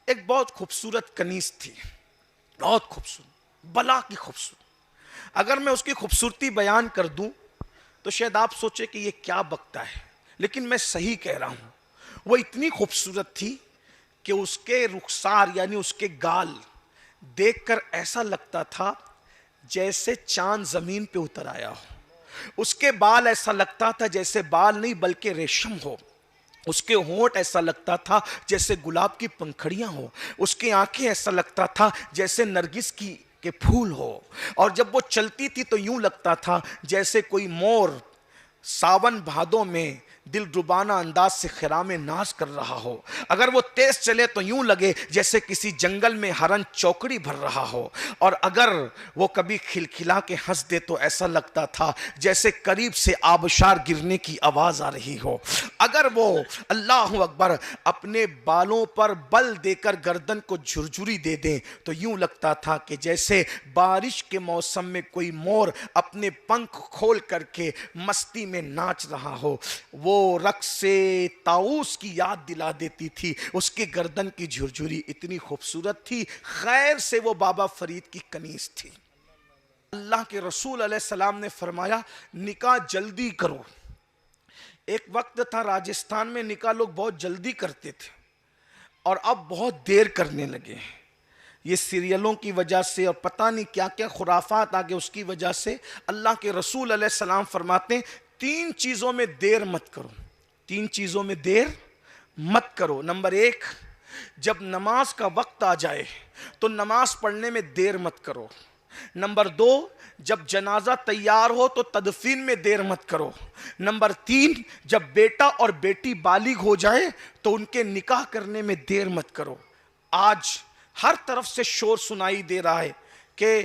ایک بہت خوبصورت کنیز تھی، بہت خوبصورت، بلا کی خوبصورت. اگر میں اس کی خوبصورتی بیان کر دوں تو شاید آپ سوچے کہ یہ کیا بکتا ہے، لیکن میں صحیح کہہ رہا ہوں. وہ اتنی خوبصورت تھی کہ اس کے رخسار یعنی اس کے گال دیکھ کر ایسا لگتا تھا جیسے چاند زمین پہ اتر آیا ہو. اس کے بال ایسا لگتا تھا جیسے بال نہیں بلکہ ریشم ہو. اس کے ہونٹ ایسا لگتا تھا جیسے گلاب کی پنکھڑیاں ہو. اس کی آنکھیں ایسا لگتا تھا جیسے نرگس کے پھول ہو. اور جب وہ چلتی تھی تو یوں لگتا تھا جیسے کوئی مور ساون بھادوں میں دل ربانہ انداز سے خرام ناز کر رہا ہو. اگر وہ تیز چلے تو یوں لگے جیسے کسی جنگل میں ہرن چوکڑی بھر رہا ہو. اور اگر وہ کبھی کھلکھلا کے ہنس دے تو ایسا لگتا تھا جیسے قریب سے آبشار گرنے کی آواز آ رہی ہو. اگر وہ اللہ اکبر اپنے بالوں پر بل دے کر گردن کو جھرجھری دے دیں تو یوں لگتا تھا کہ جیسے بارش کے موسم میں کوئی مور اپنے پنکھ کھول کر کے مستی میں ناچ رہا ہو. وہ رقص سے طاؤس کی یاد دلا دیتی تھی. اس کے گردن کی جھرجھری اتنی خوبصورت تھی. خیر سے وہ بابا فرید کی کنیز تھی. اللہ کے رسول علیہ السلام نے فرمایا نکاح جلدی کرو. ایک وقت تھا راجستھان میں نکاح لوگ بہت جلدی کرتے تھے اور اب بہت دیر کرنے لگے ہیں. یہ سیریلوں کی وجہ سے اور پتہ نہیں کیا کیا خرافات آگے اس کی وجہ سے. اللہ کے رسول علیہ السلام فرماتے ہیں 3 چیزوں میں دیر مت کرو. 3 چیزوں میں دیر مت کرو. نمبر 1، جب نماز کا وقت آ جائے تو نماز پڑھنے میں دیر مت کرو. نمبر 2، جب جنازہ تیار ہو تو تدفین میں دیر مت کرو. نمبر 3، جب بیٹا اور بیٹی بالغ ہو جائے تو ان کے نکاح کرنے میں دیر مت کرو. آج ہر طرف سے شور سنائی دے رہا ہے کہ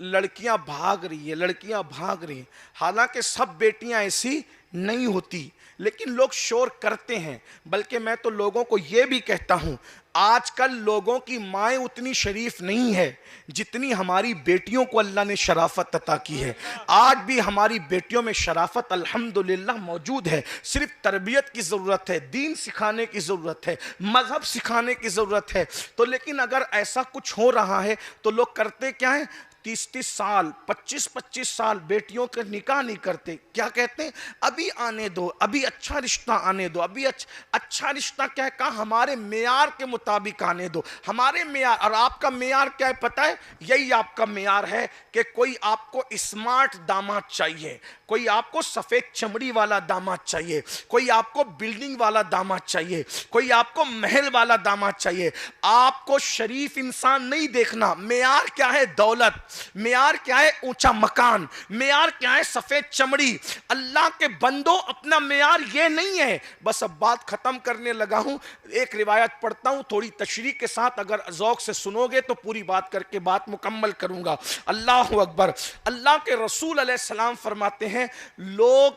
لڑکیاں بھاگ رہی ہیں، لڑکیاں بھاگ رہی ہیں. حالانکہ سب بیٹیاں ایسی نہیں ہوتی، لیکن لوگ شور کرتے ہیں. بلکہ میں تو لوگوں کو یہ بھی کہتا ہوں آج کل لوگوں کی مائیں اتنی شریف نہیں ہے جتنی ہماری بیٹیوں کو اللہ نے شرافت عطا کی ہے. آج بھی ہماری بیٹیوں میں شرافت الحمدللہ موجود ہے. صرف تربیت کی ضرورت ہے، دین سکھانے کی ضرورت ہے، مذہب سکھانے کی ضرورت ہے. تو لیکن اگر ایسا کچھ ہو رہا ہے تو لوگ کرتے کیا ہیں؟ 30 سال 25 سال بیٹیوں کے نکاح نہیں کرتے. کیا کہتے ہیں؟ ابھی آنے دو، ابھی اچھا رشتہ آنے دو. ابھی اچھا رشتہ کیا ہے؟ کہا ہمارے معیار کے مطابق آنے دو. ہمارے معیار اور آپ کا معیار کیا ہے پتہ ہے؟ یہی آپ کا معیار ہے کہ کوئی آپ کو اسمارٹ داماد چاہیے، کوئی آپ کو سفید چمڑی والا داماد چاہیے، کوئی آپ کو بلڈنگ والا داماد چاہیے، کوئی آپ کو محل والا داماد چاہیے. آپ کو شریف انسان نہیں دیکھنا. معیار کیا ہے؟ دولت. معیار کیا ہے؟ اونچا مکان. معیار کیا ہے؟ سفید چمڑی. اللہ کے بندوں اپنا معیار یہ نہیں ہے. بس اب بات ختم کرنے لگا ہوں. ایک روایت پڑھتا ہوں تھوڑی تشریح کے ساتھ، اگر ذوق سے سنو گے تو پوری بات کر کے بات مکمل کروں گا. اللہ اکبر. اللہ کے رسول علیہ السلام فرماتے ہیں لوگ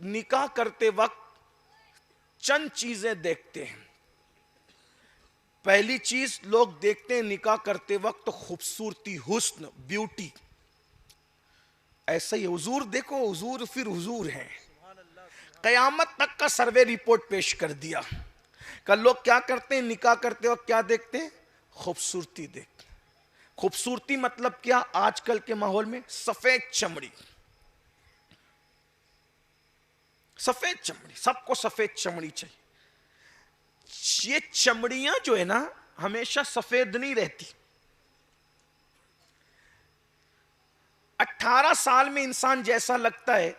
نکاح کرتے وقت چند چیزیں دیکھتے ہیں. پہلی چیز لوگ دیکھتے ہیں نکاح کرتے وقت خوبصورتی، حسن، بیوٹی. ایسا ہی حضور دیکھو، حضور پھر حضور ہیں. قیامت تک کا سروے رپورٹ پیش کر دیا کہ لوگ کیا کرتے ہیں نکاح کرتے وقت؟ کیا دیکھتے ہیں؟ خوبصورتی دیکھتے ہیں. خوبصورتی مطلب کیا؟ آج کل کے ماحول میں سفید چمڑی. سفید چمڑی، سب کو سفید چمڑی چاہیے. یہ چمڑیاں جو ہے نا ہمیشہ سفید نہیں رہتی. 18 سال میں انسان جیسا لگتا ہے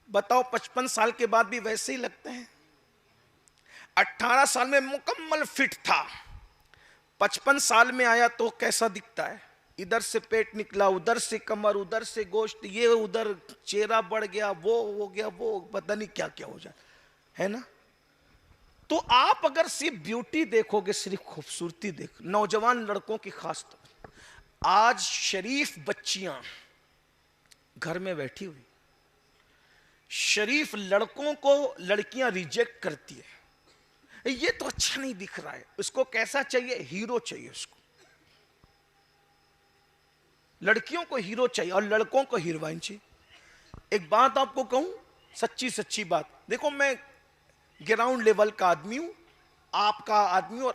بتاؤ 55 سال کے بعد بھی ویسے ہی لگتا ہے؟ 18 سال میں مکمل فٹ تھا، 55 سال میں آیا تو کیسا دکھتا ہے؟ ادھر سے پیٹ نکلا، ادھر سے کمر، ادھر سے گوشت، یہ ادھر چہرہ بڑھ گیا، وہ ہو گیا، وہ پتہ نہیں کیا کیا ہو جائے ہے نا. تو آپ اگر صرف بیوٹی دیکھو گے، صرف خوبصورتی دیکھو، نوجوان لڑکوں کی خاص طور، آج شریف بچیاں گھر میں بیٹھی ہوئی، شریف لڑکوں کو لڑکیاں ریجیکٹ کرتی ہے. یہ تو اچھا نہیں دکھ رہا ہے. اس کو کیسا چاہیے؟ ہیرو چاہیے. اس کو لڑکیوں کو ہیرو چاہیے اور لڑکوں کو ہیروئن چاہیے. ایک بات آپ کو کہوں، سچی بات، دیکھو میں گراؤنڈ لیول کا آدمی ہوں. آپ کا آدمی اور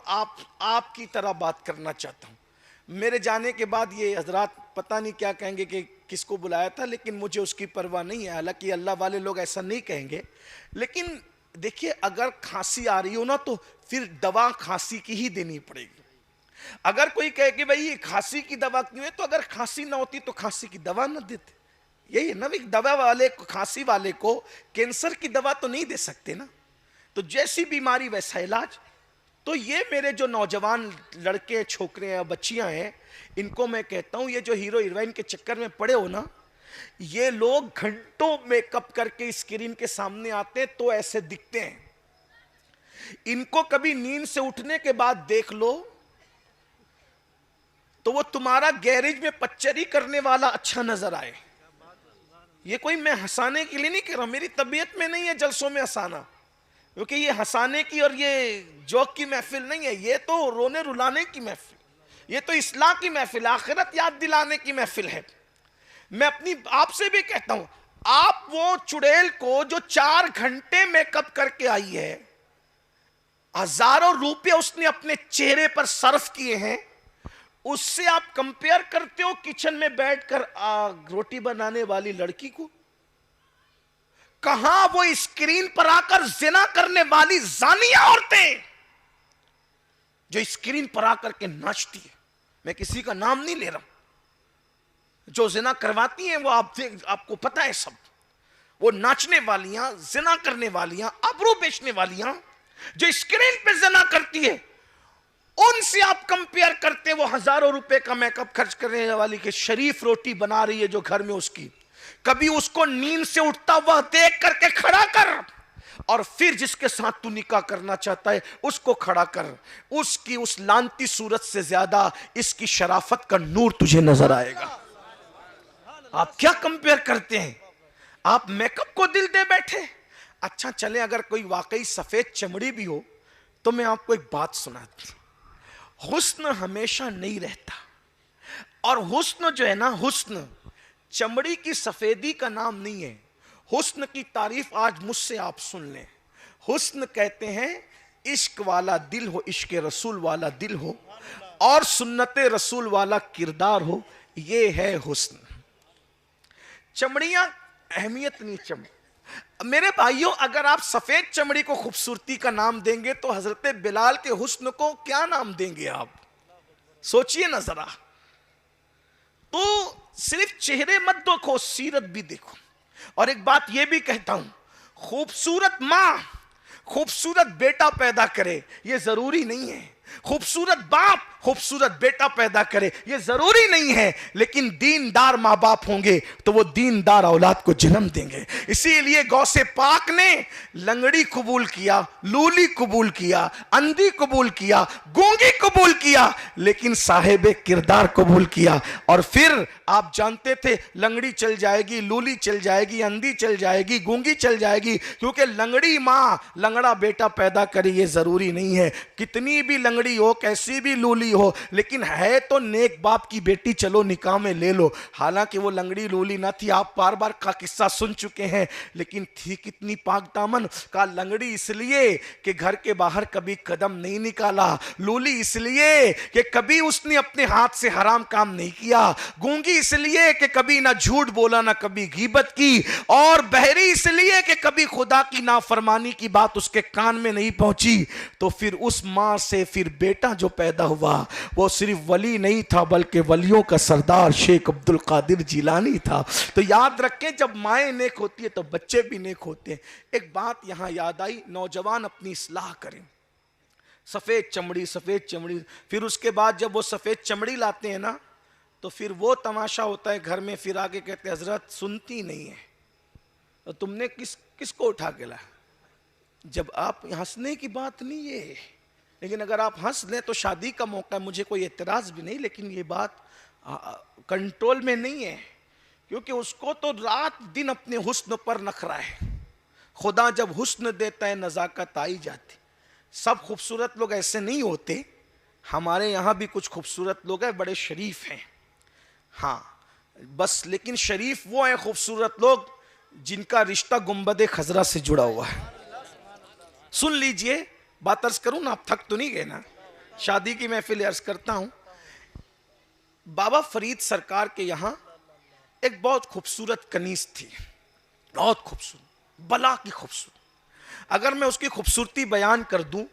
آپ کی طرح بات کرنا چاہتا ہوں. میرے جانے کے بعد یہ حضرات پتہ نہیں کیا کہیں گے کہ کس کو بلایا تھا, لیکن مجھے اس کی پرواہ نہیں ہے. حالانکہ اللہ والے لوگ ایسا نہیں کہیں گے, لیکن دیکھیے اگر کھانسی آ رہی ہو نا تو پھر دوا کھانسی کی ہی دینی پڑے گی. اگر کوئی کہے کہ بھئی کھانسی کی دوا کیوں ہے, تو اگر کھانسی نہ ہوتی تو کھانسی کی دوا نہ دیتے. یہی نا, دوا والے کھانسی والے کو کینسر کی دوا تو نہیں دے سکتے نا. تو جیسی بیماری ویسا علاج. تو یہ میرے جو نوجوان لڑکے چھوکرے ہیں بچیاں ہیں, ان کو میں کہتا ہوں یہ جو ہیرو ہیروئن کے چکر میں پڑے ہو نا, یہ لوگ گھنٹوں میک اپ کر کے اسکرین کے سامنے آتے ہیں تو ایسے دکھتے ہیں. ان کو کبھی نیند سے اٹھنے کے بعد دیکھ لو تو وہ تمہارا گیریج میں پچری کرنے والا اچھا نظر آئے. یہ کوئی میں ہنسانے کے لیے نہیں کہہ رہا, میری طبیعت میں نہیں ہے جلسوں میں ہنسانا, کیونکہ یہ ہنسانے کی اور یہ جوک کی محفل نہیں ہے, یہ تو رونے رلانے کی محفل, یہ تو اصلاح کی محفل, آخرت یاد دلانے کی محفل ہے. میں اپنی آپ سے بھی کہتا ہوں, آپ وہ چڑیل کو جو 4 گھنٹے میک اپ کر کے آئی ہے, ہزاروں روپے اس نے اپنے چہرے پر صرف کیے ہیں, اس سے آپ کمپیئر کرتے ہو کچن میں بیٹھ کر روٹی بنانے والی لڑکی کو؟ کہاں وہ اسکرین پر آ کر زنا کرنے والی زانیہ عورتیں جو اسکرین پر آ کر کے ناچتی ہے, میں کسی کا نام نہیں لے رہا, جو زنا کرواتی ہیں وہ آپ کو پتہ ہے سب, وہ ناچنے والیاں, زنا کرنے والیاں, ابرو بیچنے والیاں جو اسکرین پہ زنا کرتی ہے, ان سے آپ کمپیئر کرتے ہیں وہ ہزاروں روپے کا میک اپ خرچ کرنے والی کہ شریف روٹی بنا رہی ہے جو گھر میں اس کی. کبھی اس کو نیند سے اٹھتا ہوا دیکھ کر کے کھڑا کر, اور پھر جس کے ساتھ تو نکاح کرنا چاہتا ہے اس کو کھڑا کر. اس کی اس لانتی صورت سے زیادہ اس کی شرافت کا نور تجھے نظر آئے گا. آپ کیا کمپیئر کرتے ہیں؟ آپ میک اپ کو دل دے بیٹھے. اچھا چلیں, اگر کوئی واقعی سفید چمڑی بھی ہو تو میں آپ کو ایک بات سناتا ہوں. حسن ہمیشہ نہیں رہتا, اور حسن جو ہے نا, حسن چمڑی کی سفیدی کا نام نہیں ہے. حسن کی تعریف آج مجھ سے آپ سن لیں. حسن کہتے ہیں عشق والا دل ہو, عشق رسول والا دل ہو, اور سنت رسول والا کردار ہو, یہ ہے حسن. چمڑیاں اہمیت نہیں. میرے بھائیوں, اگر آپ سفید چمڑی کو خوبصورتی کا نام دیں گے تو حضرت بلال کے حسن کو کیا نام دیں گے آپ؟ سوچئے نا ذرا. تو صرف چہرے مت دیکھو, سیرت بھی دیکھو. اور ایک بات یہ بھی کہتا ہوں, خوبصورت ماں خوبصورت بیٹا پیدا کرے یہ ضروری نہیں ہے, خوبصورت باپ خوبصورت بیٹا پیدا کرے یہ ضروری نہیں ہے, لیکن دیندار ماں باپ ہوں گے تو وہ دیندار اولاد کو جنم دیں گے. اسی لیے غوث پاک نے لنگڑی قبول کیا, لولی قبول کیا, اندھی قبول کیا, گونگی قبول کیا, لیکن صاحب کردار قبول کیا. اور پھر آپ جانتے تھے لنگڑی چل جائے گی, لولی چل جائے گی, اندھی چل جائے گی, گونگی چل جائے گی, کیونکہ لنگڑی ماں لنگڑا بیٹا پیدا کرے یہ ضروری نہیں ہے. کتنی بھی لنگڑی ہو, کیسی بھی لولی ہو, لیکن ہے تو نیک باپ کی بیٹی, چلو نکاح میں لے لو. حالانکہ وہ لنگڑی لولی نہ تھی, آپ بار بار کا قصہ سن چکے ہیں, لیکن تھی کتنی پاک دامن. کا لنگڑی اس لیے کہ گھر کے باہر کبھی قدم نہیں نکالا, لولی اس لیے کہ کبھی اس نے اپنے ہاتھ سے حرام کام نہیں کیا, گونگی اس لیے کہ کبھی نہ جھوٹ بولا نہ کبھی غیبت کی, اور بہری اس لیے کہ کبھی خدا کی نافرمانی کی بات اس کے کان میں نہیں پہنچی. تو پھر اس ماں سے پھر بیٹا جو پیدا ہوا وہ صرف ولی نہیں تھا بلکہ ولیوں کا سردار شیخ عبد القادر جیلانی تھا. تو یاد رکھیں, جب مائیں نیک ہوتی ہے تو بچے بھی نیک ہوتے ہیں. ایک بات یہاں یاد آئی, نوجوان اپنی اصلاح کریں. سفید چمڑی, سفید چمڑی, پھر اس کے بعد جب وہ سفید چمڑی لاتے ہیں نا تو پھر وہ تماشا ہوتا ہے گھر میں. پھر آگے کہتے ہیں حضرت سنتی نہیں ہے, تو تم نے کس کو اٹھا کے لایا؟ جب آپ ہنسنے کی بات نہیں ہے, لیکن اگر آپ ہنس لیں تو شادی کا موقع ہے, مجھے کوئی اعتراض بھی نہیں, لیکن یہ بات کنٹرول میں نہیں ہے, کیونکہ اس کو تو رات دن اپنے حسن پر نخرا ہے. خدا جب حسن دیتا ہے نزاکت آئی جاتی. سب خوبصورت لوگ ایسے نہیں ہوتے, ہمارے یہاں بھی کچھ خوبصورت لوگ ہیں, بڑے شریف ہیں, ہاں بس, لیکن شریف وہ ہیں خوبصورت لوگ جن کا رشتہ گنبد خضرا سے جڑا ہوا ہے. سن لیجئے, بات عرض کروں نا، آپ تھک تو نہیں گئے نا؟ شادی کی محفل عرض کرتا ہوں. بابا فرید سرکار کے یہاں ایک بہت خوبصورت کنیز تھی، بہت خوبصورت، بلا کی خوبصورت. اگر میں اس کی خوبصورتی بیان کر دوں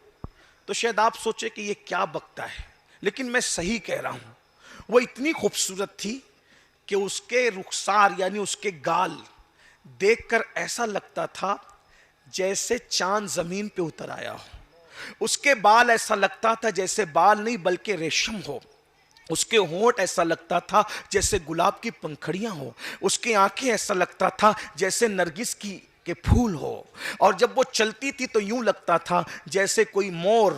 تو شاید آپ سوچے کہ یہ کیا بکتا ہے، لیکن میں صحیح کہہ رہا ہوں. وہ اتنی خوبصورت تھی کہ اس کے رخسار یعنی اس کے گال دیکھ کر ایسا لگتا تھا جیسے چاند زمین پہ اتر آیا ہو. اس کے بال ایسا لگتا تھا جیسے بال نہیں بلکہ ریشم ہو. اس کے ہونٹ ایسا لگتا تھا جیسے گلاب کی پنکھڑیاں ہو. اس کی آنکھیں ایسا لگتا تھا جیسے نرگس کے پھول ہو. اور جب وہ چلتی تھی تو یوں لگتا تھا جیسے کوئی مور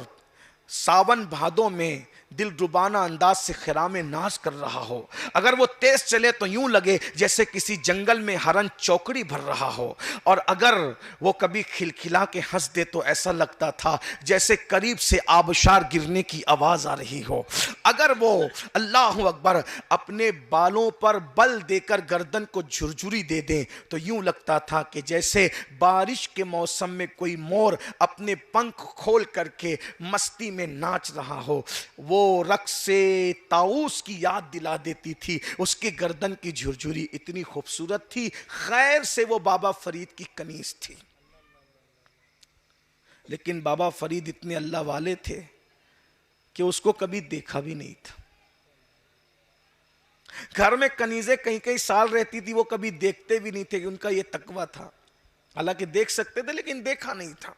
ساون بھادوں میں دل ربانہ انداز سے خرام ناز کر رہا ہو. اگر وہ تیز چلے تو یوں لگے جیسے کسی جنگل میں ہرن چوکڑی بھر رہا ہو. اور اگر وہ کبھی کھلکھلا کے ہنس دے تو ایسا لگتا تھا جیسے قریب سے آبشار گرنے کی آواز آ رہی ہو. اگر وہ اللہ اکبر اپنے بالوں پر بل دے کر گردن کو جھرجھری دے دیں تو یوں لگتا تھا کہ جیسے بارش کے موسم میں کوئی مور اپنے پنکھ کھول کر کے مستی میں ناچ رہا ہو. وہ رقص سے طاؤس کی یاد دلا دیتی تھی. اس کی گردن کی جھرجھری اتنی خوبصورت تھی. خیر سے وہ بابا فرید کی کنیز تھی، لیکن بابا فرید اتنے اللہ والے تھے کہ اس کو کبھی دیکھا بھی نہیں تھا. گھر میں کنیزیں کئی کئی سال رہتی تھی، وہ کبھی دیکھتے بھی نہیں تھے کہ ان کا یہ تقویٰ تھا. حالانکہ دیکھ سکتے تھے لیکن دیکھا نہیں تھا.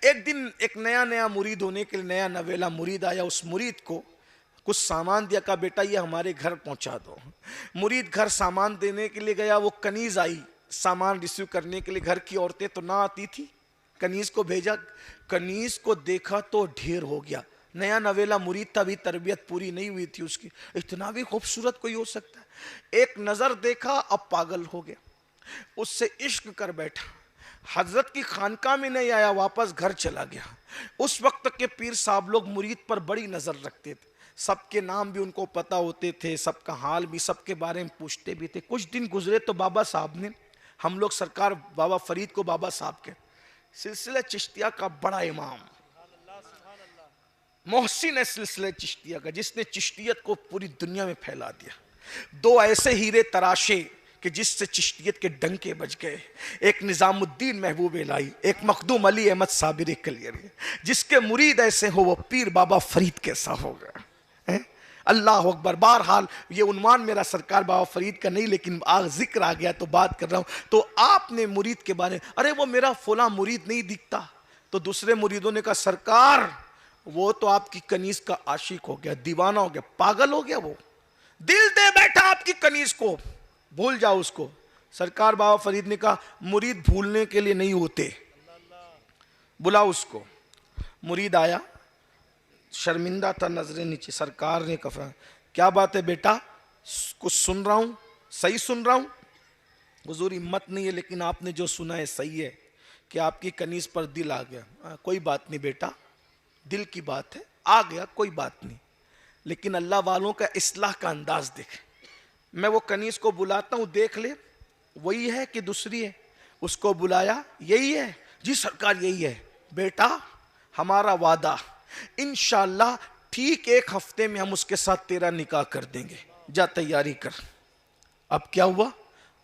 ایک دن ایک نیا مرید ہونے کے لیے نیا نویلا مرید آیا. اس مرید کو کچھ سامان دیا، کہا بیٹا یہ ہمارے گھر پہنچا دو. مرید گھر سامان دینے کے لیے گیا. وہ کنیز آئی سامان ریسیو کرنے کے لیے. گھر کی عورتیں تو نہ آتی تھی. کنیز کو بھیجا. کنیز کو دیکھا تو ڈھیر ہو گیا. نیا نویلا مرید تھا، ابھی تربیت پوری نہیں ہوئی تھی اس کی. اتنا بھی خوبصورت کوئی ہو سکتا ہے؟ ایک نظر دیکھا اب پاگل ہو گیا. اس سے عشق کر بیٹھا. حضرت کی خانقاہ میں نہیں آیا، واپس گھر چلا گیا. اس وقت کے پیر صاحب لوگ مرید پر بڑی نظر رکھتے تھے. سب کے نام بھی ان کو پتا ہوتے تھے، سب کا حال بھی، سب کے بارے میں پوچھتے بھی تھے. کچھ دن گزرے تو بابا صاحب نے، ہم لوگ سرکار بابا فرید کو بابا صاحب کے سلسلہ چشتیہ کا بڑا امام محسن ہے سلسلہ چشتیہ کا، جس نے چشتیت کو پوری دنیا میں پھیلا دیا. دو ایسے ہیرے تراشے کہ جس سے چشتیت کے ڈنکے بج گئے. ایک نظام الدین محبوب الہی، ایک مخدوم علی احمد صابری کلیری. جس کے مرید ایسے ہو وہ پیر بابا فرید کیسا ہوگا؟ اللہ اکبر. بہرحال یہ عنوان میرا سرکار بابا فرید کا نہیں، لیکن ذکر آ گیا تو بات کر رہا ہوں. تو آپ نے مرید کے بارے میں، ارے وہ میرا فلاں مرید نہیں دکھتا. تو دوسرے مریدوں نے کہا سرکار وہ تو آپ کی کنیز کا عاشق ہو گیا، دیوانہ ہو گیا، پاگل ہو گیا. وہ دل دے بیٹھا آپ کی کنیز کو، بھول جاؤ اس کو. سرکار بابا فرید نے کہا مرید بھولنے کے لیے نہیں ہوتے، بلا اس کو. مرید آیا، شرمندہ تھا، نظریں نیچے. سرکار نے کہا کیا بات ہے بیٹا؟ کچھ سن رہا ہوں، صحیح سن رہا ہوں؟ حضور ہمت نہیں ہے، لیکن آپ نے جو سنا ہے صحیح ہے کہ آپ کی کنیز پر دل آ گیا. کوئی بات نہیں بیٹا، دل کی بات ہے، آ گیا کوئی بات نہیں، لیکن اللہ والوں کا اصلاح کا انداز دیکھ. میں وہ کنیز کو بلاتا ہوں، دیکھ لے وہی ہے کہ دوسری ہے. اس کو بلایا، یہی ہے؟ جی سرکار یہی ہے. بیٹا ہمارا وعدہ، انشاءاللہ ٹھیک 1 ہفتے میں ہم اس کے ساتھ تیرا نکاح کر دیں گے، جا تیاری کر. اب کیا ہوا؟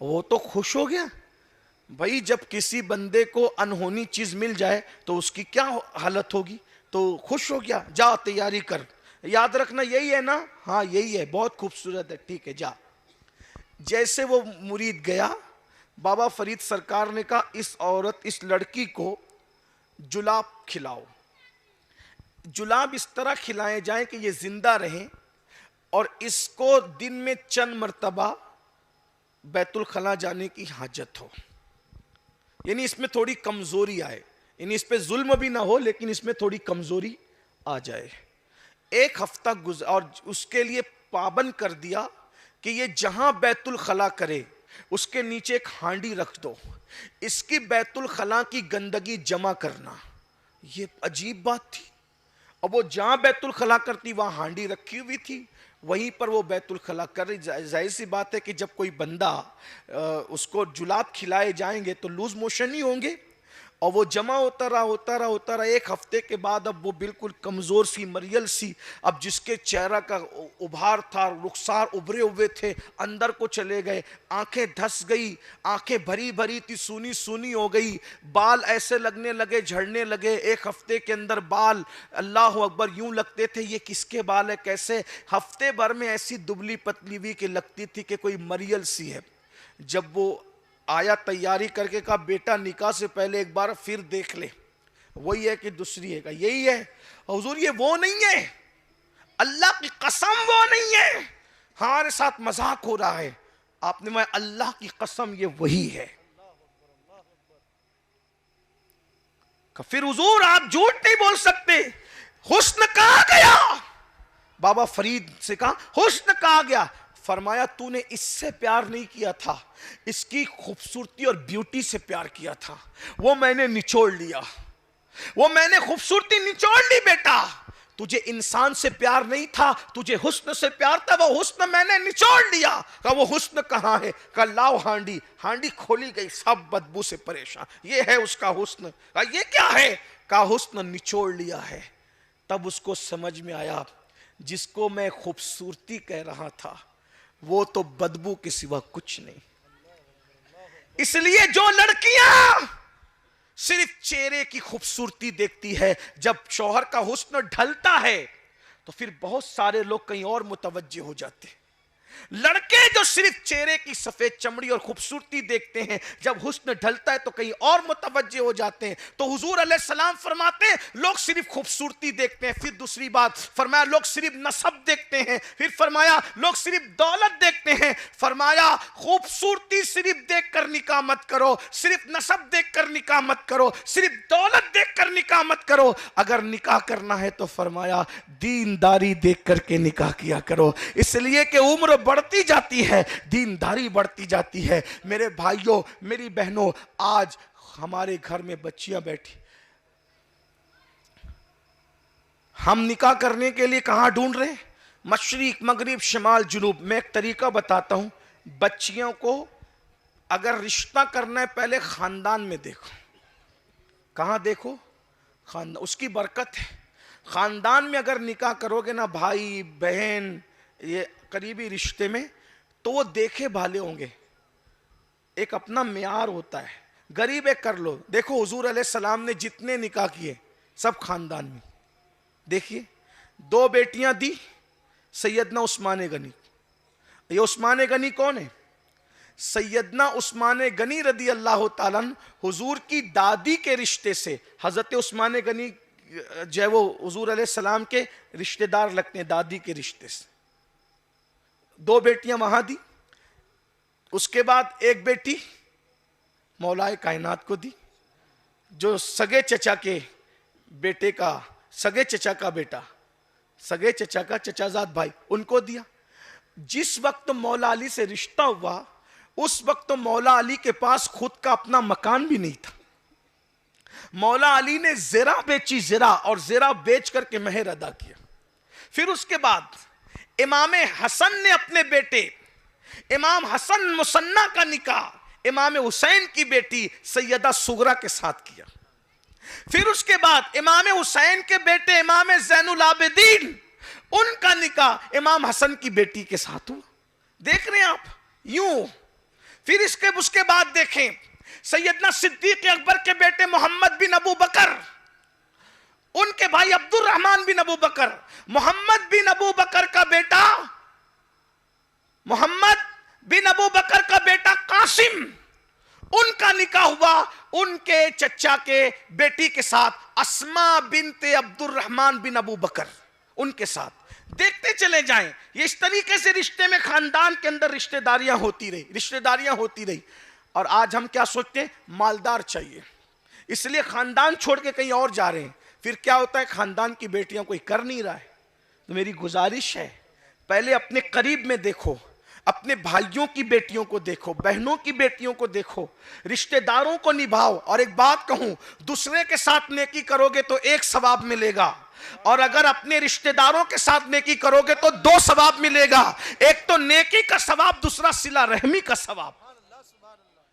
وہ تو خوش ہو گیا. بھائی جب کسی بندے کو انہونی چیز مل جائے تو اس کی کیا حالت ہوگی؟ تو خوش ہو گیا. جا تیاری کر، یاد رکھنا یہی ہے نا؟ ہاں یہی ہے، بہت خوبصورت ہے، ٹھیک ہے جا. جیسے وہ مرید گیا، بابا فرید سرکار نے کہا اس عورت، اس لڑکی کو جلاب کھلاؤ. جلاب اس طرح کھلائے جائیں کہ یہ زندہ رہیں، اور اس کو دن میں چند مرتبہ بیت الخلا جانے کی حاجت ہو. یعنی اس میں تھوڑی کمزوری آئے، یعنی اس پہ ظلم بھی نہ ہو لیکن اس میں تھوڑی کمزوری آ جائے. 1 ہفتہ اور اس کے لیے پابند کر دیا کہ یہ جہاں بیت الخلا کرے اس کے نیچے ایک ہانڈی رکھ دو، اس کی بیت الخلا کی گندگی جمع کرنا. یہ عجیب بات تھی. اب وہ جہاں بیت الخلا کرتی وہاں ہانڈی رکھی ہوئی تھی، وہیں پر وہ بیت الخلا کر رہی. ظاہر سی بات ہے کہ جب کوئی بندہ اس کو جلاب کھلائے جائیں گے تو لوز موشن ہی ہوں گے. اور وہ جمع ہوتا رہا ایک ہفتے کے بعد اب وہ بالکل کمزور سی مریل سی، اب جس کے چہرہ کا ابھار تھا، رخسار ابھرے ہوئے تھے، اندر کو چلے گئے، آنکھیں دھس گئی، آنکھیں بھری بھری تھی، سونی سونی ہو گئی، بال ایسے لگنے لگے، جھڑنے لگے، ایک ہفتے کے اندر بال اللہ اکبر یوں لگتے تھے یہ کس کے بال ہے کیسے، ہفتے بھر میں ایسی دبلی پتلی ہوئی کہ لگتی تھی کہ کوئی مریل سی ہے۔ جب وہ آیا تیاری کر کے کہا بیٹا نکاح سے پہلے ایک بار پھر دیکھ لے، وہی ہے کہ دوسری ہے؟ کہا یہی ہے۔ حضور یہ وہ نہیں ہے، اللہ کی قسم وہ نہیں ہے، ہمارے ساتھ مذاق ہو رہا ہے۔ آپ نے میں اللہ کی قسم یہ وہی ہے۔ پھر حضور آپ جھوٹ نہیں بول سکتے، حسن کہاں گیا؟ بابا فرید سے کہا حسن کہاں گیا؟ فرمایا تو نے اس سے پیار نہیں کیا تھا، اس کی خوبصورتی اور بیوٹی سے پیار کیا تھا، وہ میں نے نچوڑ لیا، وہ میں نے خوبصورتی نچوڑ لی بیٹا، تجھے انسان سے پیار نہیں تھا، تجھے حسن سے پیار تھا، وہ حسن میں نے نچوڑ لیا۔ کہا وہ حسن کہاں ہے؟ کہا لاؤ ہانڈی، ہانڈی کھولی گئی، سب بدبو سے پریشان، یہ ہے اس کا حسن۔ کہا یہ کیا ہے؟ کہا حسن نچوڑ لیا ہے۔ تب اس کو سمجھ میں آیا جس کو میں خوبصورتی کہہ رہا تھا وہ تو بدبو کے سوا کچھ نہیں۔ اس لیے جو لڑکیاں صرف چہرے کی خوبصورتی دیکھتی ہے، جب شوہر کا حسن ڈھلتا ہے تو پھر بہت سارے لوگ کہیں اور متوجہ ہو جاتے ہیں۔ لڑکے جو صرف چہرے کی سفید چمڑی اور خوبصورتی دیکھتے ہیں، جب حسن ڈھلتا ہے تو کہیں اور متوجہ ہو جاتے ہیں۔ تو حضور علیہ السلام فرماتے ہیں لوگ صرف خوبصورتی دیکھتے ہیں، پھر دوسری بات فرمایا لوگ صرف نسب دیکھتے ہیں، پھر فرمایا لوگ صرف دولت دیکھتے ہیں، فرمایا خوبصورتی صرف دیکھ کر نکاح مت کرو، صرف نسب دیکھ کر نکاح مت کرو، صرف دولت دیکھ کر نکاح مت کرو، اگر نکاح کرنا ہے تو فرمایا دینداری دیکھ کر کے نکاح کیا کرو، اس لیے کہ عمر بڑھتی جاتی ہے، دینداری بڑھتی جاتی ہے۔ میرے بھائیوں میری بہنوں، آج ہمارے گھر میں بچیاں بیٹھی، ہم نکاح کرنے کے لیے کہاں ڈھونڈ رہے ہیں؟ مشرق مغرب شمال جنوب۔ میں ایک طریقہ بتاتا ہوں، بچیوں کو اگر رشتہ کرنا ہے پہلے خاندان میں دیکھو۔ کہاں دیکھو؟ خاندان، اس کی برکت ہے۔ خاندان میں اگر نکاح کرو گے نا، بھائی بہن یہ قریبی رشتے میں، تو وہ دیکھے بھالے ہوں گے، ایک اپنا معیار ہوتا ہے۔ غریب ایک کر لو، دیکھو حضور علیہ السلام نے جتنے نکاح کیے سب خاندان میں، دیکھیے 2 بیٹیاں دی سیدنا عثمان غنی۔ یہ عثمان غنی کون ہے؟ سیدنا عثمان غنی رضی اللہ تعالیٰ عنہ حضور کی دادی کے رشتے سے، حضرت عثمان غنی جو ہے وہ حضور علیہ السلام کے رشتہ دار لگتے ہیں دادی کے رشتے سے۔ 2 بیٹیاں وہاں دی، اس کے بعد ایک بیٹی مولا کائنات کو دی، جو سگے چچا کے بیٹے کا، سگے چچا کا بیٹا، سگے چچا کا چچا زاد بھائی، ان کو دیا۔ جس وقت مولا علی سے رشتہ ہوا اس وقت مولا علی کے پاس خود کا اپنا مکان بھی نہیں تھا، مولا علی نے زرہ بیچی، زرہ، اور زرہ بیچ کر کے مہر ادا کیا۔ پھر اس کے بعد امام حسن نے اپنے بیٹے امام حسن مصنع کا نکاح امام حسین کی بیٹی سیدہ سغرا کے ساتھ کیا۔ پھر اس کے بعد امام حسین کے بیٹے امام زین العابدین، ان کا نکاح امام حسن کی بیٹی کے ساتھ ہوا۔ دیکھ رہے ہیں آپ یوں۔ پھر اس کے بعد دیکھیں سیدنا صدیق اکبر کے بیٹے محمد بن ابو بکر، ان کے بھائی عبد الرحمن بن ابو بکر، محمد بن ابو بکر کا بیٹا، محمد بن ابو بکر کا بیٹا قاسم، ان کا نکاح ہوا ان کے چچا کے بیٹی کے ساتھ، اسما بنت عبد الرحمن بن ابو بکر، ان کے ساتھ۔ دیکھتے چلے جائیں، یہ اس طریقے سے رشتے میں خاندان کے اندر رشتہ داریاں ہوتی رہی۔ اور آج ہم کیا سوچتے ہیں؟ مالدار چاہیے، اس لیے خاندان چھوڑ کے کہیں اور جا رہے ہیں۔ پھر کیا ہوتا ہے؟ خاندان کی بیٹیاں کوئی کر نہیں رہا ہے۔ تو میری گزارش ہے پہلے اپنے قریب میں دیکھو، اپنے بھائیوں کی بیٹیوں کو دیکھو، بہنوں کی بیٹیوں کو دیکھو، رشتہ داروں کو نبھاؤ۔ اور ایک بات کہوں، دوسرے کے ساتھ نیکی کرو گے تو 1 ثواب ملے گا، اور اگر اپنے رشتہ داروں کے ساتھ نیکی کرو گے تو 2 ثواب ملے گا، ایک تو نیکی کا ثواب، دوسرا صلہ رحمی کا ثواب۔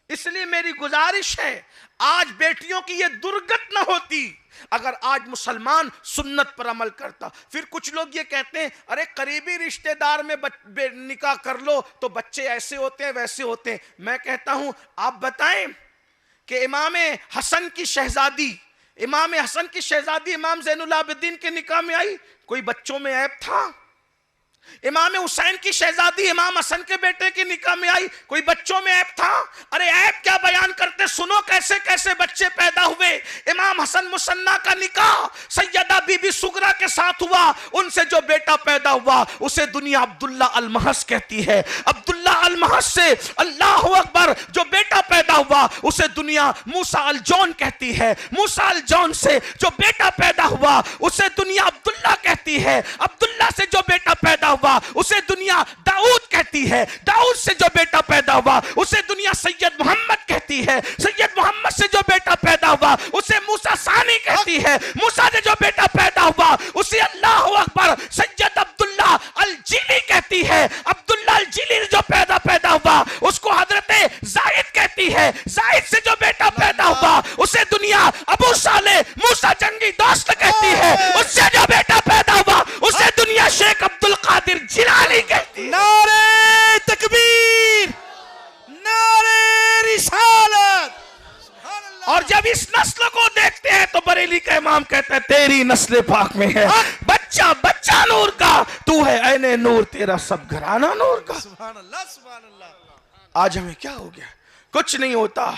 اس لیے میری گزارش ہے آج بیٹیوں کی یہ درگت نہ ہوتی اگر آج مسلمان سنت پر عمل کرتا. پھر کچھ لوگ یہ کہتے ہیں ارے قریبی رشتہ دار میں نکاح کر لو تو بچے ایسے ہوتے ہیں ویسے ہوتے ہیں. میں کہتا ہوں آپ بتائیں کہ امام حسن کی شہزادی امام زین العابدین کے نکاح میں آئی, کوئی بچوں میں عیب تھا؟ امام حسین کی شہزادی امام حسن کے بیٹے کی نکاح میں آئی, کوئی بچوں میں عیب تھا؟ ارے عیب کیا بیان کرتے, سنو کیسے کیسے بچے پیدا ہوئے. امام حسن مصنع کا نکاح سیدہ بی بی سغرا کے ساتھ ہوا, ان سے جو بیٹا پیدا ہوا اسے دنیا عبداللہ المحس کہتی ہے. عبداللہ المحس سے اللہ اکبر جو بیٹا پیدا ہوا اسے دنیا موسیٰ الجون کہتی ہے. موسیٰ الجون سے جو بیٹا پیدا ہوا اسے دنیا عبداللہ کہتی ہے. عبداللہ سے جو بیٹا پیدا ہوا اسے دنیا داؤد کہتی ہے. داؤد سے جو بیٹا پیدا ہوا اسے دنیا سید محمد کہتی ہے. سید محمد سے جو بیٹا پیدا ہوا اسے موسیٰ ثانی کہتی ہے. موسیٰ سے جو بیٹا پیدا ہوا اسے اللہ اکبر سید عبداللہ الجیلی کہتی ہے. عبداللہ الجیلی جو پیدا ہوا اس کو حضرت زائد کہتی ہے. زائد سے جو بیٹا پیدا ہوا اسے دنیا ابو صالح موسیٰ جنگی دوست کہتی ہے. اس سے جو بیٹا پیدا ہوا اسے دنیا شیخ عبدالقادر جیلانی کہتی ہے. نعرہ تکبیر, نعرہ رسالت. اور جب اس نسل کو دیکھتے ہیں تو بریلی کا امام کہتا ہے تیری نسل پاک میں ہے بچہ بچہ نور کا, تو ہے عین نور, تیرا سب گھرانہ نور کا. سبحان اللہ, سبحان اللہ. آج ہمیں کیا ہو گیا؟ کچھ نہیں ہوتا,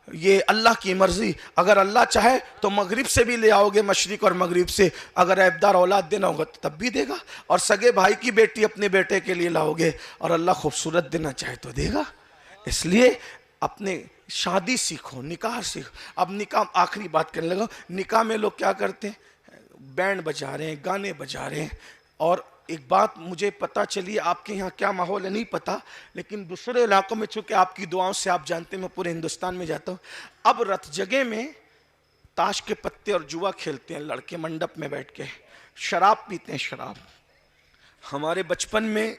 یہ اللہ کی مرضی. اگر اللہ چاہے تو مغرب سے بھی لے آؤ گے, مشرق اور مغرب سے. اگر عیبدار اولاد دینا ہوگا تو تب بھی دے گا. اور سگے بھائی کی بیٹی اپنے بیٹے کے لیے لاؤ گے, اور اللہ خوبصورت دینا چاہے تو دے گا. اس لیے اپنے شادی سیکھو, نکاح سیکھو. اب نکاح, آخری بات کرنے لگا. نکاح میں لوگ کیا کرتے ہیں, بینڈ بجا رہے ہیں, گانے بجا رہے ہیں. اور ایک بات مجھے پتا چلی, آپ کے یہاں کیا ماحول ہے نہیں پتا, لیکن دوسرے علاقوں میں چونکہ آپ کی دعاؤں سے آپ جانتے ہیں میں پورے ہندوستان میں جاتا ہوں. اب رت جگہ میں تاش کے پتے اور جوا کھیلتے ہیں لڑکے منڈپ میں بیٹھ کے, شراب پیتے ہیں. شراب ہمارے بچپن میں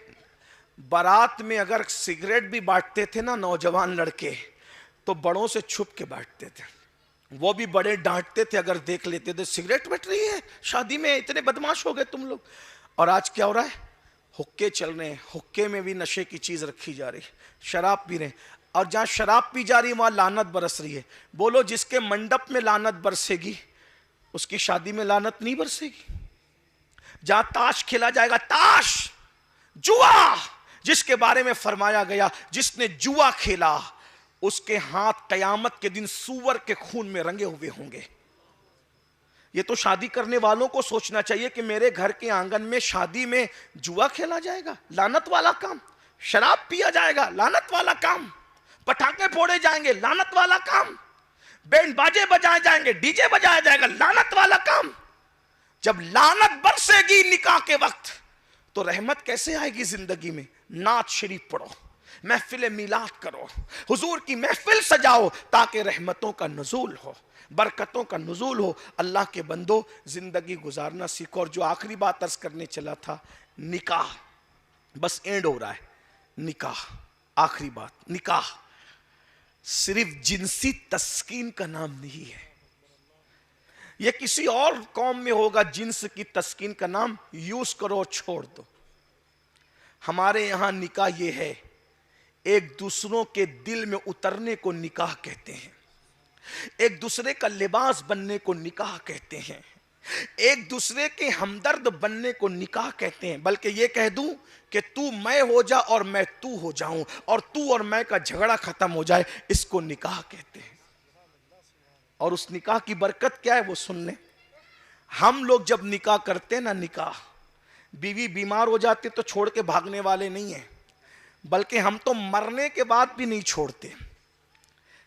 بارات میں اگر سگریٹ بھی بانٹتے تھے نا نوجوان لڑکے, تو بڑوں سے چھپ کے بانٹتے تھے. وہ بھی بڑے ڈانٹتے تھے اگر دیکھ لیتے تھے سگریٹ بٹ رہی ہے شادی میں, اتنے بدماش ہو گئے تم لوگ. اور آج کیا ہو رہا ہے, حقے چل رہے ہیں, حقے میں بھی نشے کی چیز رکھی جا رہی ہے, شراب پی رہے ہیں. اور جہاں شراب پی جا رہی ہے وہاں لعنت برس رہی ہے. بولو جس کے منڈپ میں لعنت برسے گی اس کی شادی میں لعنت نہیں برسے گی. جہاں تاش کھیلا جائے گا, تاش جوا جس کے بارے میں فرمایا گیا جس نے جوا کھیلا اس کے ہاتھ قیامت کے دن سور کے خون میں رنگے ہوئے ہوں گے. یہ تو شادی کرنے والوں کو سوچنا چاہیے کہ میرے گھر کے آنگن میں شادی میں جوا کھیلا جائے گا, لعنت والا کام. شراب پیا جائے گا, لعنت والا کام. پٹاخے پھوڑے جائیں گے, لعنت والا کام. بینڈ باجے بجائے جائیں گے, ڈی جے بجایا جائے گا, لعنت والا کام. جب لعنت برسے گی نکاح کے وقت تو رحمت کیسے آئے گی زندگی میں؟ نعت شریف پڑھو, محفل میلاد کرو, حضور کی محفل سجاؤ تاکہ رحمتوں کا نزول ہو, برکتوں کا نزول ہو. اللہ کے بندو زندگی گزارنا سیکھو. اور جو آخری بات عرض کرنے چلا تھا, نکاح بس اینڈ ہو رہا ہے. نکاح آخری بات, نکاح صرف جنسی تسکین کا نام نہیں ہے. یہ کسی اور قوم میں ہوگا جنس کی تسکین کا نام, یوز کرو چھوڑ دو. ہمارے یہاں نکاح یہ ہے, ایک دوسروں کے دل میں اترنے کو نکاح کہتے ہیں, ایک دوسرے کا لباس بننے کو نکاح کہتے ہیں, ایک دوسرے کے ہمدرد بننے کو نکاح کہتے ہیں. بلکہ یہ کہہ دوں کہ تو میں ہو جا اور میں تو ہو جاؤں, اور تو اور میں کا جھگڑا ختم ہو جائے, اس کو نکاح کہتے ہیں. اور اس نکاح کی برکت کیا ہے وہ سن لیں. ہم لوگ جب نکاح کرتے ہیں نا, نکاح, بیوی بیمار ہو جاتی تو چھوڑ کے بھاگنے والے نہیں ہیں, بلکہ ہم تو مرنے کے بعد بھی نہیں چھوڑتے.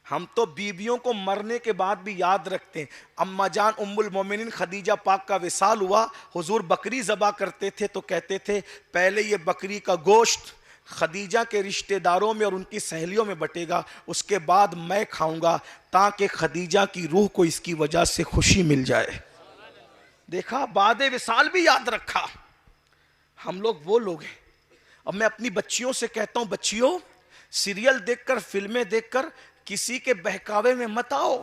ہم تو بیویوں کو مرنے کے بعد بھی یاد رکھتے ہیں. اما جان ام المومنین خدیجہ پاک کا وصال ہوا, حضور بکری ذبح کرتے تھے تو کہتے تھے پہلے یہ بکری کا گوشت خدیجہ کے رشتہ داروں میں اور ان کی سہیلیوں میں بٹے گا, اس کے بعد میں کھاؤں گا تاکہ خدیجہ کی روح کو اس کی وجہ سے خوشی مل جائے. دیکھا, بعد وصال بھی یاد رکھا. ہم لوگ وہ لوگ ہیں. اب میں اپنی بچیوں سے کہتا ہوں, بچیوں سیریل دیکھ کر, فلمیں دیکھ کر کسی کے بہکاوے میں مت آؤ.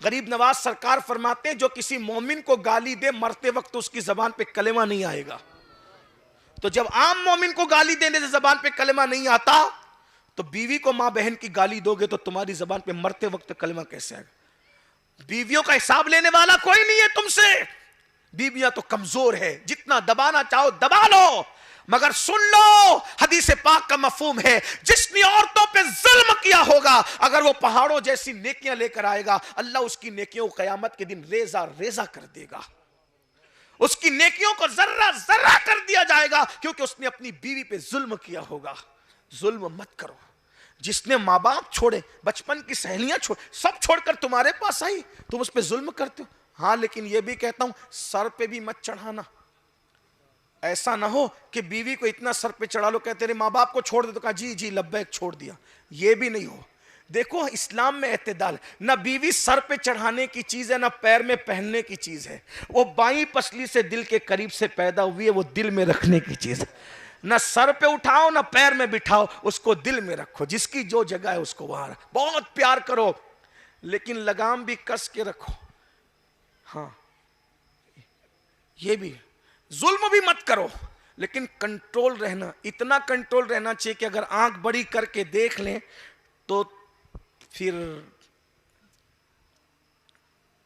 غریب نواز سرکار فرماتے ہیں جو کسی مومن کو گالی دے مرتے وقت اس کی زبان پہ کلمہ نہیں آئے گا. تو جب عام مومن کو گالی دینے سے زبان پہ کلمہ نہیں آتا تو بیوی کو ماں بہن کی گالی دو گے تو تمہاری زبان پہ مرتے وقت کلمہ کیسے آئے گا؟ بیویوں کا حساب لینے والا کوئی نہیں ہے تم سے. بیویاں تو کمزور ہے, جتنا دبانا چاہو دبا لو, مگر سن لو حدیث پاک کا مفہوم ہے جس نے عورتوں پہ ظلم کیا ہوگا اگر وہ پہاڑوں جیسی نیکیاں لے کر آئے گا اللہ اس کی نیکیوں کو قیامت کے دن ریزہ ریزہ کر دے گا. اس کی نیکیوں کو ذرہ ذرہ کر دیا جائے گا کیونکہ اس نے اپنی بیوی پہ ظلم کیا ہوگا. ظلم مت کرو. جس نے ماں باپ چھوڑے, بچپن کی سہیلیاں چھوڑ, سب چھوڑ کر تمہارے پاس آئی, تم اس پہ ظلم کرتے ہو. ہاں لیکن یہ بھی کہتا ہوں سر پہ بھی مت چڑھانا. ایسا نہ ہو کہ بیوی کو اتنا سر پہ چڑھا لو کہ تیرے ماں باپ کو چھوڑ دے تو کہا جی جی لبیک چھوڑ دیا. یہ بھی نہیں ہو. دیکھو اسلام میں اعتدال, نہ بیوی سر پہ چڑھانے کی چیز ہے نہ پیر میں پہننے کی چیز ہے. وہ بائیں پسلی سے دل کے قریب سے پیدا ہوئی ہے, وہ دل میں رکھنے کی چیز ہے. نہ سر پہ اٹھاؤ نہ پیر میں بٹھاؤ, اس کو دل میں رکھو. جس کی جو جگہ ہے اس کو وہاں رکھو. بہت پیار کرو لیکن لگام بھی کس کے رکھو. ہاں یہ بھی, ظلم بھی مت کرو لیکن کنٹرول رہنا. اتنا کنٹرول رہنا چاہیے کہ اگر آنکھ بڑی کر کے دیکھ لیں تو پھر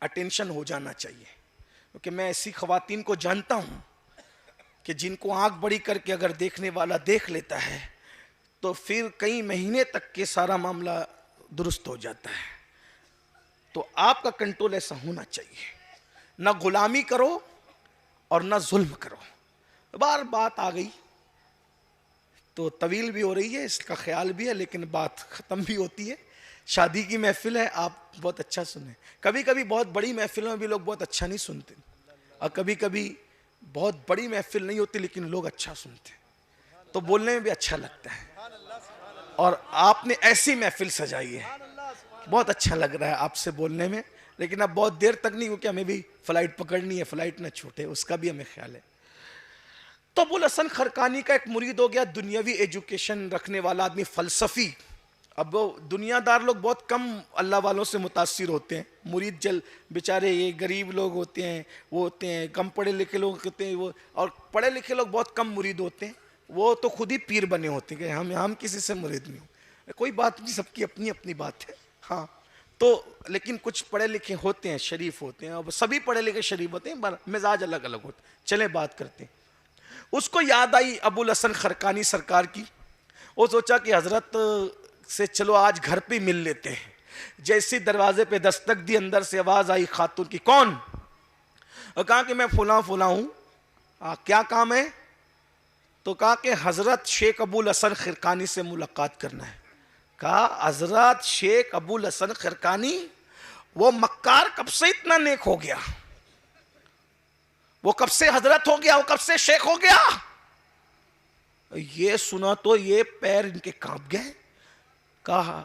اٹینشن ہو جانا چاہیے. کیونکہ میں ایسی خواتین کو جانتا ہوں کہ جن کو آنکھ بڑی کر کے اگر دیکھنے والا دیکھ لیتا ہے تو پھر کئی مہینے تک کے سارا معاملہ درست ہو جاتا ہے. تو آپ کا کنٹرول ایسا ہونا چاہیے, نہ غلامی کرو اور نہ ظلم کرو. بار بات آ گئی تو طویل بھی ہو رہی ہے, اس کا خیال بھی ہے لیکن بات ختم بھی ہوتی ہے. شادی کی محفل ہے, آپ بہت اچھا سنیں. کبھی کبھی بہت بڑی محفلوں میں بھی لوگ بہت اچھا نہیں سنتے, اور کبھی کبھی بہت بڑی محفل نہیں ہوتی لیکن لوگ اچھا سنتے تو بولنے میں بھی اچھا لگتا ہے. اور آپ نے ایسی محفل سجائی ہے, بہت اچھا لگ رہا ہے آپ سے بولنے میں. لیکن اب بہت دیر تک نہیں کیونکہ ہمیں بھی فلائٹ پکڑنی ہے, فلائٹ نہ چھوٹے, اس کا بھی ہمیں خیال ہے. تو ابو الحسن خرقانی کا ایک مرید ہو گیا, دنیاوی ایجوکیشن رکھنے والا آدمی, فلسفی. اب دنیا دار لوگ بہت کم اللہ والوں سے متاثر ہوتے ہیں. مرید جل بیچارے یہ غریب لوگ ہوتے ہیں, وہ ہوتے ہیں کم پڑھے لکھے لوگ ہوتے ہیں, وہ اور پڑھے لکھے لوگ بہت کم مرید ہوتے ہیں. وہ تو خود ہی پیر بنے ہوتے ہیں کہ ہم کسی سے مرید نہیں ہوں. کوئی بات نہیں, سب کی اپنی اپنی بات ہے. ہاں تو لیکن کچھ پڑھے لکھے ہوتے ہیں, شریف ہوتے ہیں, اور سبھی پڑھے لکھے شریف ہوتے ہیں, مزاج الگ الگ ہوتے ہیں. چلیں بات کرتے ہیں. اس کو یاد آئی ابو الحسن خرقانی سرکار کی. وہ سوچا کہ حضرت سے چلو آج گھر پہ مل لیتے ہیں. جیسی دروازے پہ دستک دی, اندر سے آواز آئی خاتون کی, کون؟ اور کہا کہ میں فلاں فلاں ہوں. کیا کام ہے؟ تو کہا کہ حضرت شیخ ابو الحسن خرقانی سے ملاقات کرنا ہے. کہا حضرت شیخ ابو الحسن خرقانی, وہ مکار کب سے اتنا نیک ہو گیا؟ وہ کب سے حضرت ہو گیا؟ وہ کب سے شیخ ہو گیا؟ یہ سنا تو یہ پیر ان کے کانپ گئے. کہا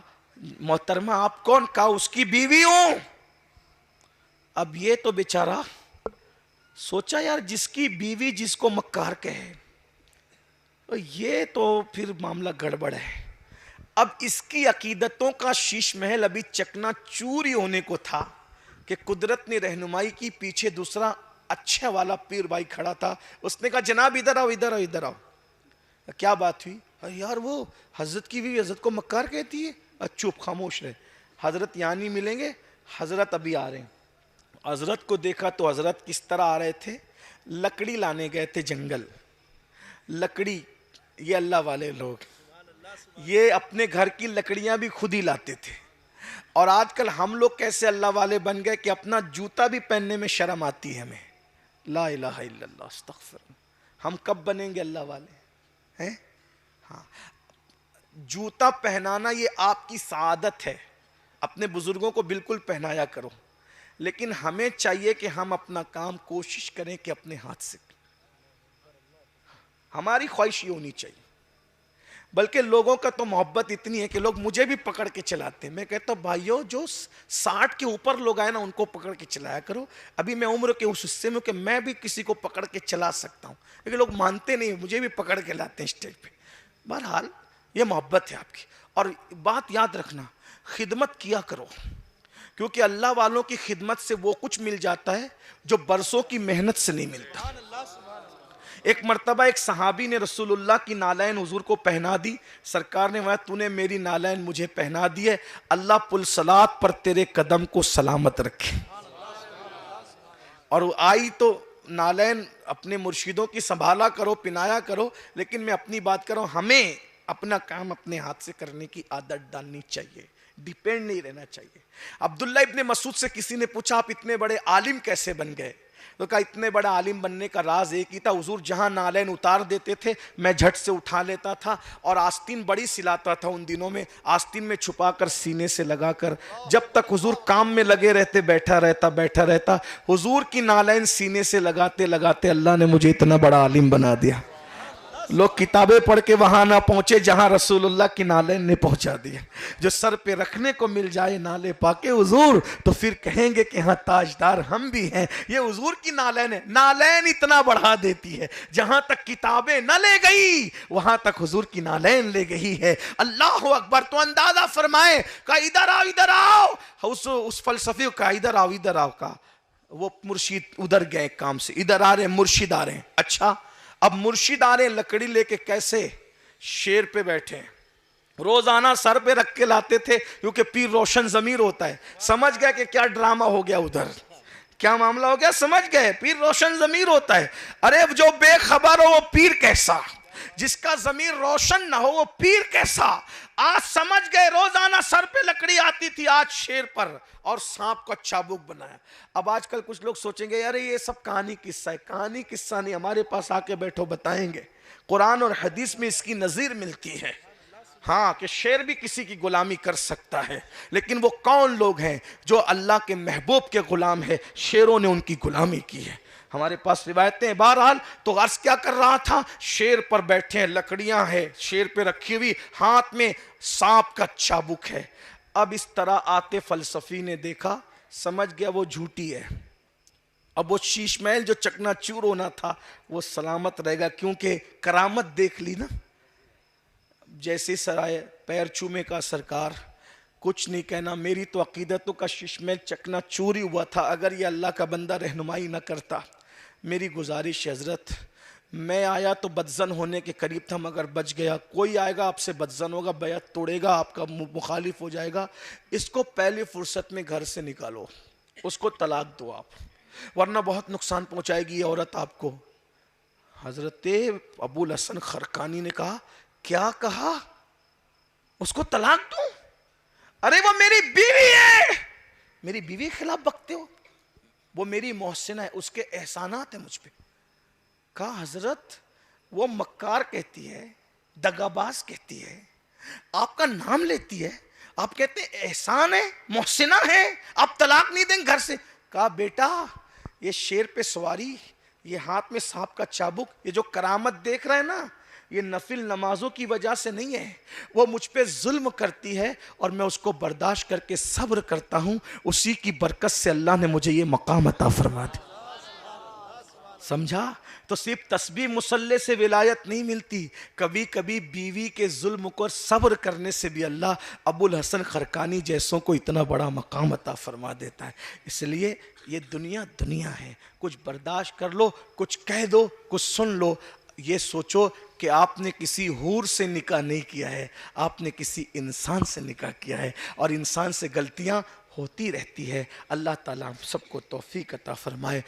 محترمہ آپ کون؟ کہا اس کی بیوی ہوں. اب یہ تو بیچارہ سوچا یار جس کی بیوی جس کو مکار کہے, یہ تو پھر معاملہ گڑبڑ ہے. اب اس کی عقیدتوں کا شیش محل ابھی چکنا چوری ہونے کو تھا کہ قدرت نے رہنمائی کی. پیچھے دوسرا اچھا والا پیر بھائی کھڑا تھا. اس نے کہا جناب ادھر آؤ ادھر آؤ ادھر آؤ. کیا بات ہوئی؟ یار وہ حضرت کی بیوی حضرت کو مکار کہتی ہے. چپ خاموش رہے. حضرت یہاں نہیں ملیں گے, حضرت ابھی آ رہے ہیں. حضرت کو دیکھا تو حضرت کس طرح آ رہے تھے؟ لکڑی لانے گئے تھے جنگل. لکڑی, یہ اللہ والے لوگ یہ اپنے گھر کی لکڑیاں بھی خود ہی لاتے تھے. اور آج کل ہم لوگ کیسے اللہ والے بن گئے کہ اپنا جوتا بھی پہننے میں شرم آتی ہے ہمیں. لا الہ الا اللہ استغفر. ہم کب بنیں گے اللہ والے ہیں؟ ہاں, جوتا پہنانا یہ آپ کی سعادت ہے. اپنے بزرگوں کو بالکل پہنایا کرو, لیکن ہمیں چاہیے کہ ہم اپنا کام کوشش کریں کہ اپنے ہاتھ سے. ہماری خواہش یہ ہونی چاہیے. بلکہ لوگوں کا تو محبت اتنی ہے کہ لوگ مجھے بھی پکڑ کے چلاتے ہیں. میں کہتا ہوں بھائیو جو 60 کے اوپر لوگ آئے نا ان کو پکڑ کے چلایا کرو. ابھی میں عمر کے اس حصے میں کہ میں بھی کسی کو پکڑ کے چلا سکتا ہوں, لیکن لوگ مانتے نہیں, مجھے بھی پکڑ کے لاتے ہیں اسٹیج پہ. بہرحال یہ محبت ہے آپ کی. اور بات یاد رکھنا, خدمت کیا کرو, کیونکہ اللہ والوں کی خدمت سے وہ کچھ مل جاتا ہے جو برسوں کی محنت سے نہیں ملتا۔ سبحان اللہ سبحان اللہ۔ ایک مرتبہ ایک صحابی نے رسول اللہ کی نالین حضور کو پہنا دی، سرکار نے تو نے میری نالین مجھے پہنا دی ہے، اللہ پل صلات پر تیرے قدم کو سلامت رکھے۔ اور وہ آئی تو نالین اپنے مرشدوں کی سنبھالا کرو، پنایا کرو، لیکن میں اپنی بات کروں، ہمیں اپنا کام اپنے ہاتھ سے کرنے کی عادت ڈالنی چاہیے، ڈیپینڈ نہیں رہنا چاہیے۔ عبداللہ ابن مسعود سے کسی نے پوچھا آپ اتنے بڑے عالم کیسے بن گئے؟ تو کہا اتنے بڑا عالم بننے کا راز ایک ہی تھا، حضور جہاں نالین اتار دیتے تھے میں جھٹ سے اٹھا لیتا تھا، اور آستین بڑی سلاتا تھا ان دنوں میں، آستین میں چھپا کر سینے سے لگا کر، جب تک حضور کام میں لگے رہتے بیٹھا رہتا، حضور کی نالین سینے سے لگاتے لگاتے اللہ نے مجھے اتنا بڑا عالم بنا دیا۔ لوگ کتابیں پڑھ کے وہاں نہ پہنچے جہاں رسول اللہ کی نالین نے پہنچا دیا۔ جو سر پہ رکھنے کو مل جائے نالے پاکے حضور، تو پھر کہیں گے کہ ہاں تاجدار ہم بھی ہیں۔ یہ حضور کی نالین ہے، نالین اتنا بڑھا دیتی ہے، جہاں تک کتابیں نہ لے گئی وہاں تک حضور کی نالین لے گئی ہے۔ اللہ اکبر! تو اندازہ فرمائے کہ ادھر آؤ، اس فلسفی کو کہا ادھر آؤ کا، وہ مرشد ادھر گئے کام سے، ادھر آ رہے مرشد آ رہے ہیں۔ اچھا اب مرشد آ رہے ہیں لکڑی لے کے، کیسے؟ شیر پہ بیٹھے ہیں، روزانہ سر پہ رکھ کے لاتے تھے کیونکہ پیر روشن ضمیر ہوتا ہے۔ سمجھ گئے کہ کیا ڈرامہ ہو گیا ادھر، کیا معاملہ ہو گیا، سمجھ گئے پیر روشن ضمیر ہوتا ہے۔ ارے جو بے خبر ہو وہ پیر کیسا، جس کا ضمیر روشن نہ ہو وہ پیر کیسا۔ آج سمجھ گئے، روزانہ سر پہ لکڑی آتی تھی، آج شیر پر، اور سانپ کا چابک بنایا۔ اب آج کل کچھ لوگ سوچیں گے ارے یہ سب کہانی قصہ ہے، کہانی قصہ نہیں، ہمارے پاس آ کے بیٹھو بتائیں گے، قرآن اور حدیث میں اس کی نظیر ملتی ہے۔ ہاں کہ شیر بھی کسی کی غلامی کر سکتا ہے، لیکن وہ کون لوگ ہیں جو اللہ کے محبوب کے غلام ہیں؟ شیروں نے ان کی غلامی کی ہے۔ ہمارے پاس روایتیں، بہرحال تو عرض کیا کر رہا تھا، شیر پر بیٹھے ہیں، لکڑیاں ہیں شیر پہ رکھی ہوئی، ہاتھ میں سانپ کا چابک ہے۔ اب اس طرح آتے فلسفی نے دیکھا، سمجھ گیا وہ جھوٹی ہے۔ اب وہ شیش محل جو چکنا چور ہونا تھا وہ سلامت رہے گا، کیونکہ کرامت دیکھ لی نا۔ جیسے سرائے پیر چومے کا سرکار، کچھ نہیں کہنا، میری تو عقیدتوں کا شیش محل چکنا چور ہی ہوا تھا اگر یہ اللہ کا بندہ رہنمائی نہ کرتا۔ میری گزارش حضرت، میں آیا تو بدزن ہونے کے قریب تھا مگر بچ گیا۔ کوئی آئے گا آپ سے بدزن ہوگا، بیعت توڑے گا، آپ کا مخالف ہو جائے گا، اس کو پہلی فرصت میں گھر سے نکالو، اس کو طلاق دو آپ، ورنہ بہت نقصان پہنچائے گی یہ عورت آپ کو۔ حضرت ابو الحسن خرقانی نے کہا، کیا کہا؟ اس کو طلاق دوں؟ ارے وہ میری بیوی ہے، میری بیوی کے خلاف بکتے ہو؟ وہ میری محسنہ ہے، اس کے احسانات ہیں مجھ پہ۔ کہا حضرت وہ مکار کہتی ہے، دغاباز کہتی ہے، آپ کا نام لیتی ہے، آپ کہتے ہیں احسان ہے، محسنہ ہے، آپ طلاق نہیں دیں گھر سے۔ کہا بیٹا یہ شیر پہ سواری، یہ ہاتھ میں سانپ کا چابک، یہ جو کرامت دیکھ رہے ہیں نا، یہ نفل نمازوں کی وجہ سے نہیں ہے، وہ مجھ پہ ظلم کرتی ہے اور میں اس کو برداشت کر کے صبر کرتا ہوں، اسی کی برکت سے اللہ نے مجھے یہ مقام عطا فرما دیا۔ سمجھا؟ تو صرف تسبیح مصلی سے ولایت نہیں ملتی، کبھی کبھی بیوی کے ظلم کو صبر کرنے سے بھی اللہ ابو الحسن خرقانی جیسوں کو اتنا بڑا مقام عطا فرما دیتا ہے۔ اس لیے یہ دنیا ہے، کچھ برداشت کر لو، کچھ کہہ دو، کچھ سن لو، یہ سوچو کہ آپ نے کسی حور سے نکاح نہیں کیا ہے، آپ نے کسی انسان سے نکاح کیا ہے، اور انسان سے غلطیاں ہوتی رہتی ہے۔ اللہ تعالیٰ ہم سب کو توفیق عطا فرمائے۔